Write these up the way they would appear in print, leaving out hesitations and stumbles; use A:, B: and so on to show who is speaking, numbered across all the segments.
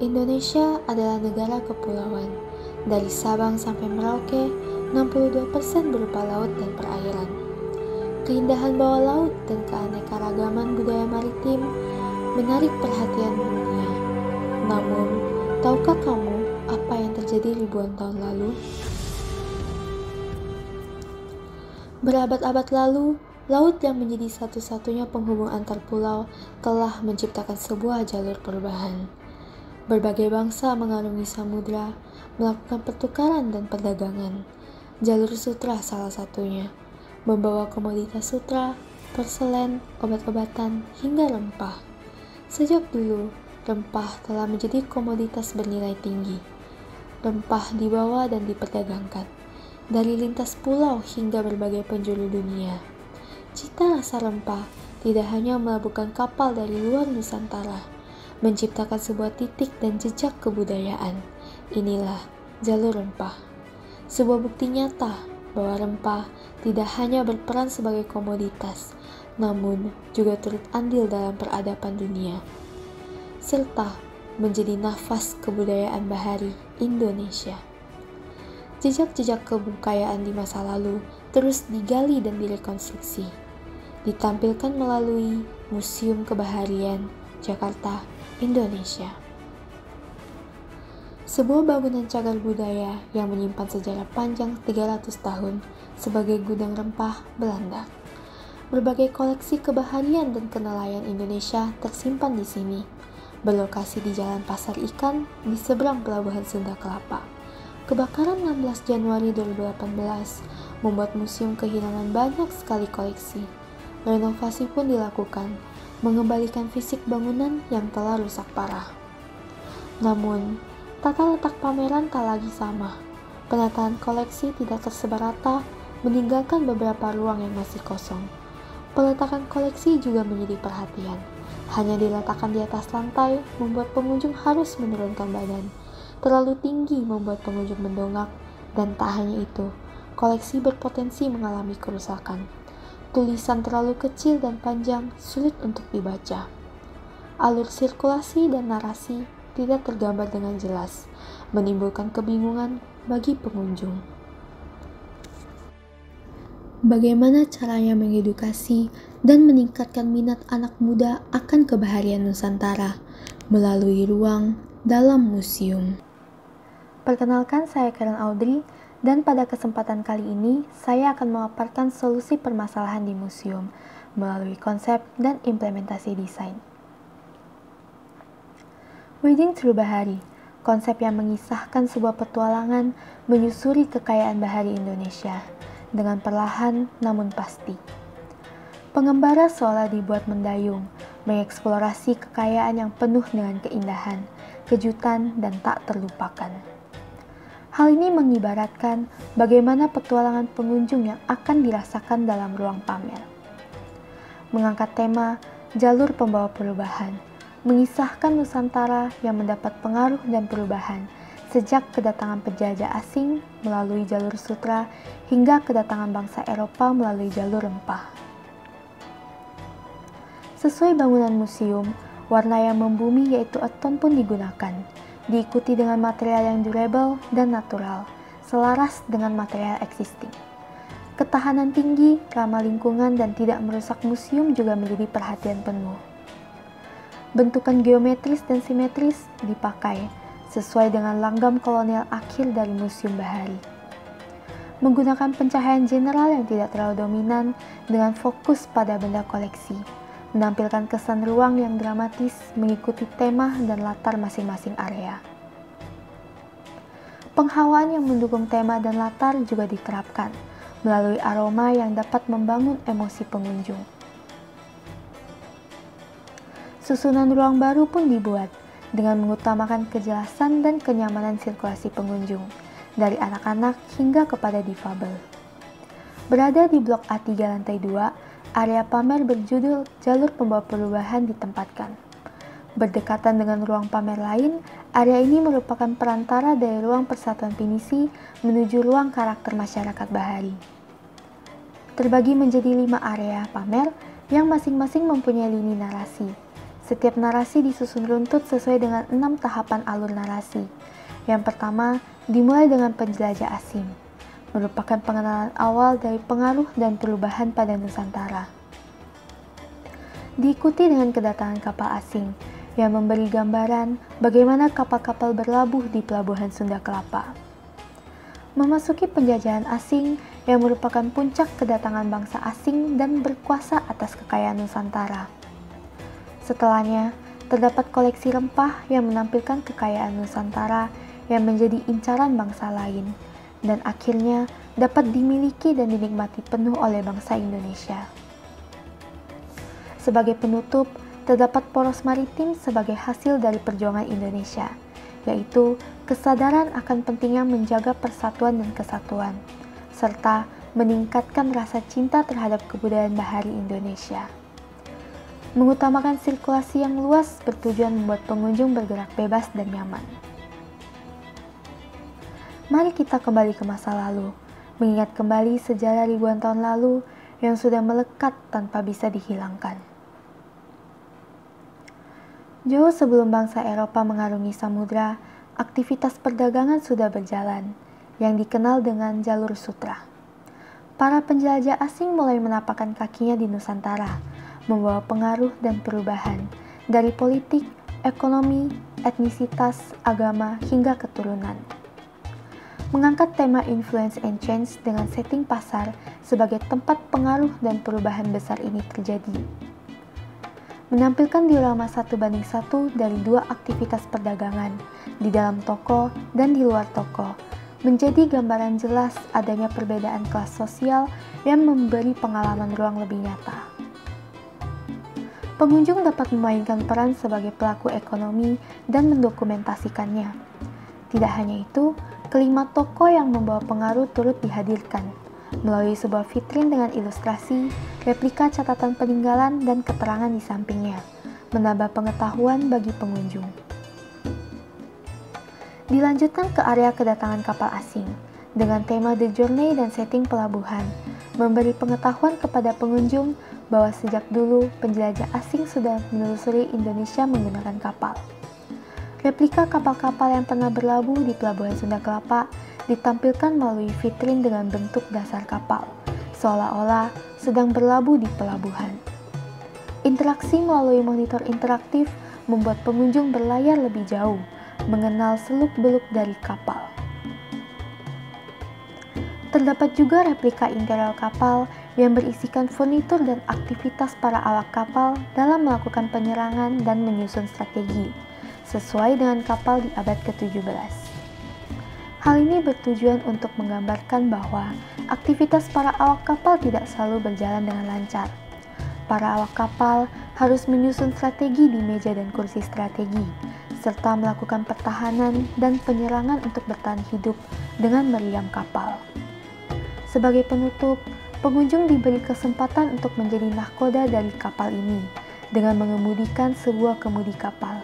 A: Indonesia adalah negara kepulauan. Dari Sabang sampai Merauke, 62% berupa laut dan perairan. Keindahan bawah laut dan keanekaragaman budaya maritim menarik perhatian dunia. Namun, tahukah kamu apa yang terjadi ribuan tahun lalu? Berabad-abad lalu, laut yang menjadi satu-satunya penghubung antar pulau telah menciptakan sebuah jalur perubahan. Berbagai bangsa mengarungi samudra, melakukan pertukaran dan perdagangan. Jalur sutra salah satunya, membawa komoditas sutra, porselen, obat-obatan, hingga rempah. Sejak dulu, rempah telah menjadi komoditas bernilai tinggi. Rempah dibawa dan diperdagangkan, dari lintas pulau hingga berbagai penjuru dunia. Cita rasa rempah tidak hanya melabuhkan kapal dari luar Nusantara, menciptakan sebuah titik dan jejak kebudayaan. Inilah jalur rempah. Sebuah bukti nyata bahwa rempah tidak hanya berperan sebagai komoditas, namun juga turut andil dalam peradaban dunia, serta menjadi nafas kebudayaan bahari Indonesia. Jejak-jejak kebudayaan di masa lalu terus digali dan direkonstruksi, ditampilkan melalui Museum Kebaharian Jakarta, Indonesia. Sebuah bangunan cagar budaya yang menyimpan sejarah panjang 300 tahun sebagai gudang rempah Belanda. Berbagai koleksi kebaharian dan kenelayan Indonesia tersimpan di sini, berlokasi di Jalan Pasar Ikan di seberang Pelabuhan Sunda Kelapa. Kebakaran 16 Januari 2018 membuat museum kehilangan banyak sekali koleksi. Renovasi pun dilakukan, mengembalikan fisik bangunan yang telah rusak parah. Namun, tata letak pameran tak lagi sama. Penataan koleksi tidak tersebar rata, meninggalkan beberapa ruang yang masih kosong. Peletakan koleksi juga menjadi perhatian. Hanya diletakkan di atas lantai, membuat pengunjung harus menurunkan badan. Terlalu tinggi membuat pengunjung mendongak, dan tak hanya itu, koleksi berpotensi mengalami kerusakan. Tulisan terlalu kecil dan panjang sulit untuk dibaca. Alur sirkulasi dan narasi tidak tergambar dengan jelas, menimbulkan kebingungan bagi pengunjung. Bagaimana caranya mengedukasi dan meningkatkan minat anak muda akan kebaharian Nusantara melalui ruang dalam museum? Perkenalkan, saya Karen Audrey, dan pada kesempatan kali ini saya akan memaparkan solusi permasalahan di museum melalui konsep dan implementasi desain. Reading Through Bahari, konsep yang mengisahkan sebuah petualangan menyusuri kekayaan bahari Indonesia dengan perlahan namun pasti. Pengembara seolah dibuat mendayung, mengeksplorasi kekayaan yang penuh dengan keindahan, kejutan, dan tak terlupakan. Hal ini mengibaratkan bagaimana petualangan pengunjung yang akan dirasakan dalam ruang pamer. Mengangkat tema jalur pembawa perubahan, mengisahkan Nusantara yang mendapat pengaruh dan perubahan sejak kedatangan penjajah asing melalui jalur sutra hingga kedatangan bangsa Eropa melalui jalur rempah. Sesuai bangunan museum, warna yang membumi yaitu eton pun digunakan, diikuti dengan material yang durable dan natural, selaras dengan material existing. Ketahanan tinggi, ramah lingkungan, dan tidak merusak museum juga menjadi perhatian penuh. Bentukan geometris dan simetris dipakai, sesuai dengan langgam kolonial akhir dari Museum Bahari. Menggunakan pencahayaan general yang tidak terlalu dominan dengan fokus pada benda koleksi, menampilkan kesan ruang yang dramatis mengikuti tema dan latar masing-masing area. Penghawaan yang mendukung tema dan latar juga diterapkan melalui aroma yang dapat membangun emosi pengunjung. Susunan ruang baru pun dibuat dengan mengutamakan kejelasan dan kenyamanan sirkulasi pengunjung, dari anak-anak hingga kepada difabel. Berada di Blok A3 lantai 2, area pamer berjudul Jalur Pembawa Perubahan ditempatkan. Berdekatan dengan ruang pamer lain, area ini merupakan perantara dari ruang Persatuan Pinisi menuju ruang karakter masyarakat bahari. Terbagi menjadi 5 area pamer yang masing-masing mempunyai lini narasi, Setiap narasi disusun runtut sesuai dengan 6 tahapan alur narasi. Yang pertama, dimulai dengan penjelajah asing, merupakan pengenalan awal dari pengaruh dan perubahan pada Nusantara. Diikuti dengan kedatangan kapal asing yang memberi gambaran bagaimana kapal-kapal berlabuh di pelabuhan Sunda Kelapa. Memasuki penjajahan asing yang merupakan puncak kedatangan bangsa asing dan berkuasa atas kekayaan Nusantara. Setelahnya, terdapat koleksi rempah yang menampilkan kekayaan Nusantara yang menjadi incaran bangsa lain, dan akhirnya dapat dimiliki dan dinikmati penuh oleh bangsa Indonesia. Sebagai penutup, terdapat poros maritim sebagai hasil dari perjuangan Indonesia, yaitu kesadaran akan pentingnya menjaga persatuan dan kesatuan, serta meningkatkan rasa cinta terhadap kebudayaan bahari Indonesia. Mengutamakan sirkulasi yang luas bertujuan membuat pengunjung bergerak bebas dan nyaman. Mari kita kembali ke masa lalu, mengingat kembali sejarah ribuan tahun lalu yang sudah melekat tanpa bisa dihilangkan. Jauh sebelum bangsa Eropa mengarungi samudra, aktivitas perdagangan sudah berjalan, yang dikenal dengan jalur sutra. Para penjelajah asing mulai menapakkan kakinya di Nusantara, membawa pengaruh dan perubahan dari politik, ekonomi, etnisitas, agama, hingga keturunan. Mengangkat tema influence and change dengan setting pasar sebagai tempat pengaruh dan perubahan besar ini terjadi. Menampilkan diorama 1:1 dari 2 aktivitas perdagangan di dalam toko dan di luar toko, menjadi gambaran jelas adanya perbedaan kelas sosial yang memberi pengalaman ruang lebih nyata. Pengunjung dapat memainkan peran sebagai pelaku ekonomi dan mendokumentasikannya. Tidak hanya itu, kelima toko yang membawa pengaruh turut dihadirkan melalui sebuah vitrin dengan ilustrasi, replika catatan peninggalan dan keterangan di sampingnya, menambah pengetahuan bagi pengunjung. Dilanjutkan ke area kedatangan kapal asing, dengan tema The Journey dan setting pelabuhan, memberi pengetahuan kepada pengunjung bahwa sejak dulu penjelajah asing sudah menelusuri Indonesia menggunakan kapal. Replika kapal-kapal yang pernah berlabuh di pelabuhan Sunda Kelapa ditampilkan melalui vitrin dengan bentuk dasar kapal, seolah-olah sedang berlabuh di pelabuhan. Interaksi melalui monitor interaktif membuat pengunjung berlayar lebih jauh, mengenal seluk-beluk dari kapal. Terdapat juga replika interior kapal yang berisikan furnitur dan aktivitas para awak kapal dalam melakukan penyerangan dan menyusun strategi, sesuai dengan kapal di abad ke-17. Hal ini bertujuan untuk menggambarkan bahwa aktivitas para awak kapal tidak selalu berjalan dengan lancar. Para awak kapal harus menyusun strategi di meja dan kursi strategi, serta melakukan pertahanan dan penyerangan untuk bertahan hidup dengan meriam kapal. Sebagai penutup, pengunjung diberi kesempatan untuk menjadi nahkoda dari kapal ini dengan mengemudikan sebuah kemudi kapal,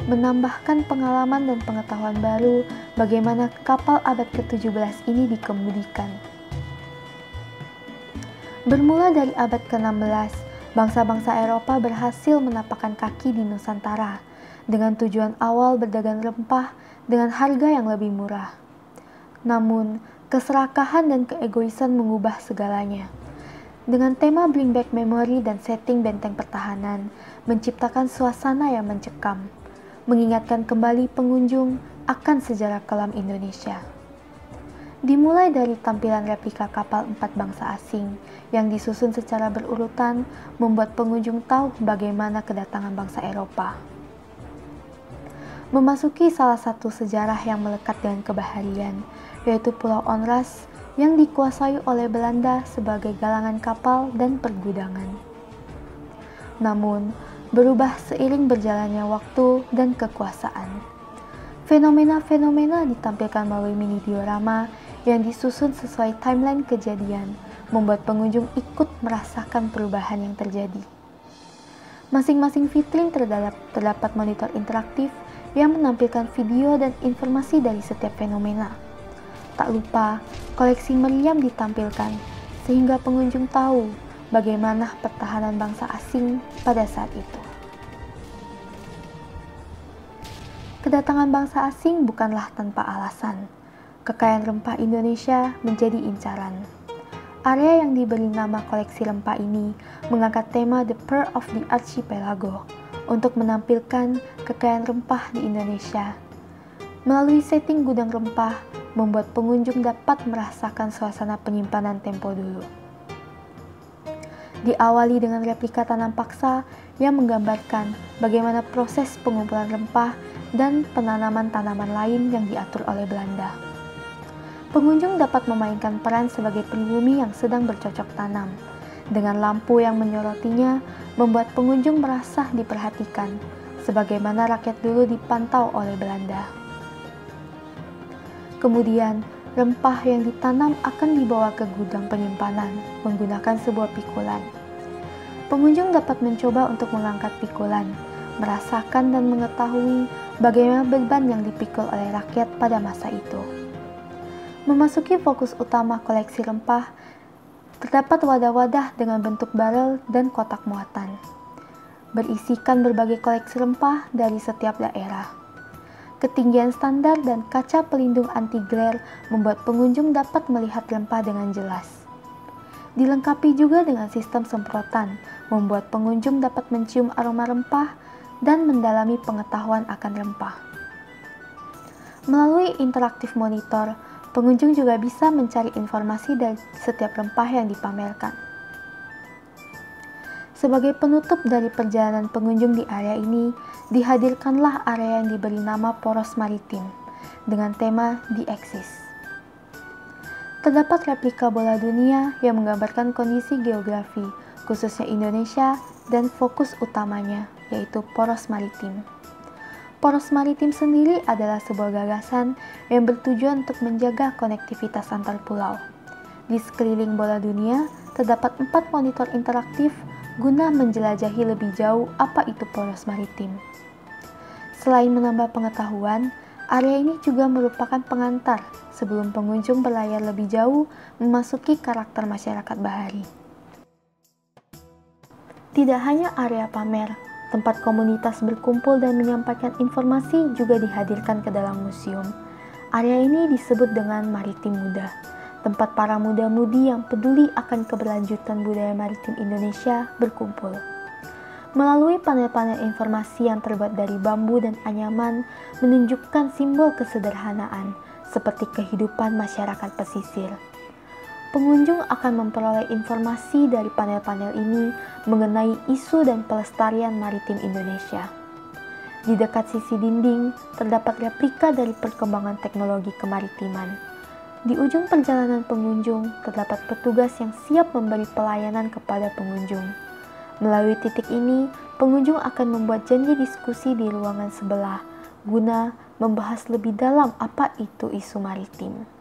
A: menambahkan pengalaman dan pengetahuan baru bagaimana kapal abad ke-17 ini dikemudikan. Bermula dari abad ke-16, bangsa-bangsa Eropa berhasil menapakkan kaki di Nusantara dengan tujuan awal berdagang rempah dengan harga yang lebih murah. Namun, keserakahan dan keegoisan mengubah segalanya. Dengan tema Bring Back Memory dan setting benteng pertahanan, menciptakan suasana yang mencekam, mengingatkan kembali pengunjung akan sejarah kelam Indonesia. Dimulai dari tampilan replika kapal 4 bangsa asing yang disusun secara berurutan, membuat pengunjung tahu bagaimana kedatangan bangsa Eropa. Memasuki salah satu sejarah yang melekat dengan kebaharian, yaitu Pulau Onrus yang dikuasai oleh Belanda sebagai galangan kapal dan pergudangan. Namun, berubah seiring berjalannya waktu dan kekuasaan. Fenomena-fenomena ditampilkan melalui mini diorama yang disusun sesuai timeline kejadian, membuat pengunjung ikut merasakan perubahan yang terjadi. Masing-masing vitrin terdapat monitor interaktif yang menampilkan video dan informasi dari setiap fenomena. Tak lupa, koleksi meriam ditampilkan, sehingga pengunjung tahu bagaimana pertahanan bangsa asing pada saat itu. Kedatangan bangsa asing bukanlah tanpa alasan. Kekayaan rempah Indonesia menjadi incaran. Area yang diberi nama koleksi rempah ini mengangkat tema The Pearl of the Archipelago untuk menampilkan kekayaan rempah di Indonesia. Melalui setting gudang rempah, membuat pengunjung dapat merasakan suasana penyimpanan tempo dulu. Diawali dengan replika tanam paksa yang menggambarkan bagaimana proses pengumpulan rempah dan penanaman tanaman lain yang diatur oleh Belanda. Pengunjung dapat memainkan peran sebagai pribumi yang sedang bercocok tanam. Dengan lampu yang menyorotinya, membuat pengunjung merasa diperhatikan, sebagaimana rakyat dulu dipantau oleh Belanda. Kemudian, rempah yang ditanam akan dibawa ke gudang penyimpanan menggunakan sebuah pikulan. Pengunjung dapat mencoba untuk mengangkat pikulan, merasakan dan mengetahui bagaimana beban yang dipikul oleh rakyat pada masa itu. Memasuki fokus utama koleksi rempah, terdapat wadah-wadah dengan bentuk barel dan kotak muatan, berisikan berbagai koleksi rempah dari setiap daerah. Ketinggian standar dan kaca pelindung anti-glare membuat pengunjung dapat melihat rempah dengan jelas. Dilengkapi juga dengan sistem semprotan, membuat pengunjung dapat mencium aroma rempah dan mendalami pengetahuan akan rempah. Melalui interaktif monitor, pengunjung juga bisa mencari informasi dari setiap rempah yang dipamerkan. Sebagai penutup dari perjalanan pengunjung di area ini, dihadirkanlah area yang diberi nama Poros Maritim dengan tema The Axis. Terdapat replika bola dunia yang menggambarkan kondisi geografi, khususnya Indonesia, dan fokus utamanya, yaitu poros maritim. Poros maritim sendiri adalah sebuah gagasan yang bertujuan untuk menjaga konektivitas antar pulau. Di sekeliling bola dunia, terdapat 4 monitor interaktif guna menjelajahi lebih jauh apa itu poros maritim. Selain menambah pengetahuan, area ini juga merupakan pengantar sebelum pengunjung berlayar lebih jauh memasuki karakter masyarakat bahari. Tidak hanya area pamer, tempat komunitas berkumpul dan menyampaikan informasi juga dihadirkan ke dalam museum. Area ini disebut dengan Maritim Muda, tempat para muda-mudi yang peduli akan keberlanjutan budaya maritim Indonesia berkumpul. Melalui panel-panel informasi yang terbuat dari bambu dan anyaman menunjukkan simbol kesederhanaan seperti kehidupan masyarakat pesisir. Pengunjung akan memperoleh informasi dari panel-panel ini mengenai isu dan pelestarian maritim Indonesia. Di dekat sisi dinding terdapat replika dari perkembangan teknologi kemaritiman. Di ujung perjalanan pengunjung terdapat petugas yang siap memberi pelayanan kepada pengunjung. Melalui titik ini, pengunjung akan membuat janji diskusi di ruangan sebelah, guna membahas lebih dalam apa itu isu maritim.